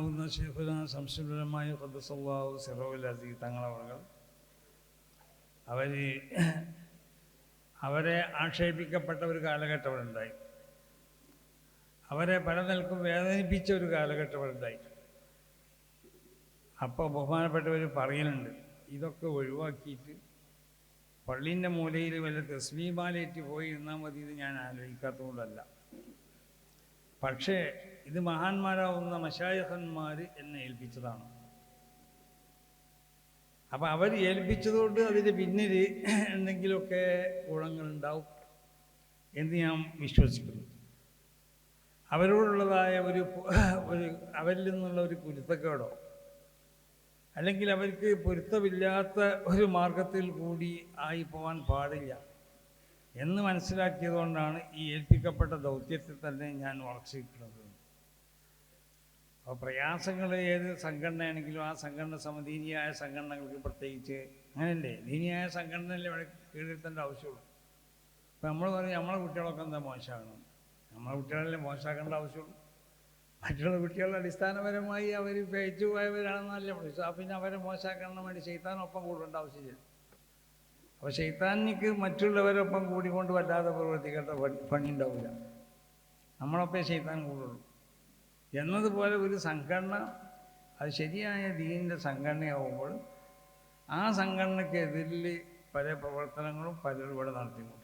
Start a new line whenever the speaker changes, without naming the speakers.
ബഹുമാനാകുന്ന ശൈഖുനാ ശംസുലുലമായ ഖദ്ദസല്ലാഹു സിറഹുൽ അസീസ് തങ്ങളവர்கள் അവരെ ആക്ഷേപിക്കപ്പെട്ട ഒരു കാലഘട്ടമുണ്ടായി. അവരെ പല നിലക്കും വേദനിപ്പിച്ച ഒരു കാലഘട്ടമുണ്ടായി. അപ്പോൾ ബഹുമാനപ്പെട്ടവർ പറയുന്നുണ്ട്, ഇതൊക്കെ ഒഴിവാക്കിയിട്ട് പള്ളീൻ്റെ മൂലയിൽ വല്ല തസ്ബീഹ്മാലേറ്റ് പോയി ഇരുന്നാൽ മതി. ഇത് ഞാൻ ആലോചിക്കാത്തതുകൊണ്ടല്ല, പക്ഷേ ഇത് മഹാന്മാരാവുന്ന മശായിഖന്മാർ എന്നെ ഏൽപ്പിച്ചതാണ്. അപ്പം അവർ ഏൽപ്പിച്ചതുകൊണ്ട് അതിന് പിന്നിൽ എന്തെങ്കിലുമൊക്കെ ഗുണങ്ങളുണ്ടാവും എന്ന് ഞാൻ വിശ്വസിക്കുന്നു. അവരോടുള്ളതായ ഒരു അവരിൽ നിന്നുള്ള ഒരു പൊരുത്തക്കേടോ അല്ലെങ്കിൽ അവർക്ക് പൊരുത്തമില്ലാത്ത ഒരു മാർഗത്തിൽ കൂടി ആയി പോകാൻ പാടില്ല എന്ന് മനസ്സിലാക്കിയതുകൊണ്ടാണ് ഈ ഏൽപ്പിക്കപ്പെട്ട ദൗത്യത്തിൽ തന്നെ ഞാൻ ഉറച്ചിരിക്കുന്നത്. അപ്പോൾ പ്രയാസങ്ങൾ ഏത് സംഘടനയാണെങ്കിലും ആ സംഘടന സമദീനിയായ സംഘടനകൾക്ക് പ്രത്യേകിച്ച് അങ്ങനെയല്ലേ, ദീനിയായ സംഘടനയല്ലേ ഇവിടെ കീഴിരുത്തേണ്ട ആവശ്യമുള്ളൂ. ഇപ്പം നമ്മൾ പറയും നമ്മളെ കുട്ടികളൊക്കെ എന്താ മോശമാകണം, നമ്മളെ കുട്ടികളല്ലേ മോശമാക്കേണ്ട ആവശ്യമുള്ളൂ. മറ്റുള്ള കുട്ടികളുടെ അടിസ്ഥാനപരമായി അവർ പേച്ചു പോയവരാണെന്നല്ലേ വിളിച്ചു. പിന്നെ അവരെ മോശമാക്കാൻ വേണ്ടി ശൈത്താനൊപ്പം കൂടേണ്ട ആവശ്യമില്ല. അപ്പോൾ ശൈത്താനിക്ക് മറ്റുള്ളവരൊപ്പം കൂടിക്കൊണ്ട് വല്ലാതെ പ്രവർത്തിക്കേണ്ട പണി ഉണ്ടാവില്ല, നമ്മളൊപ്പം ശൈത്താൻ കൂടുള്ളൂ. എന്നതുപോലെ ഒരു സംഘടന അത് ശരിയായ ദീനിൻ്റെ സംഘടനയാവുമ്പോൾ ആ സംഘടനയ്ക്കെതിരിൽ പല പ്രവർത്തനങ്ങളും പലരും ഇവിടെ നടത്തിക്കൊണ്ടു.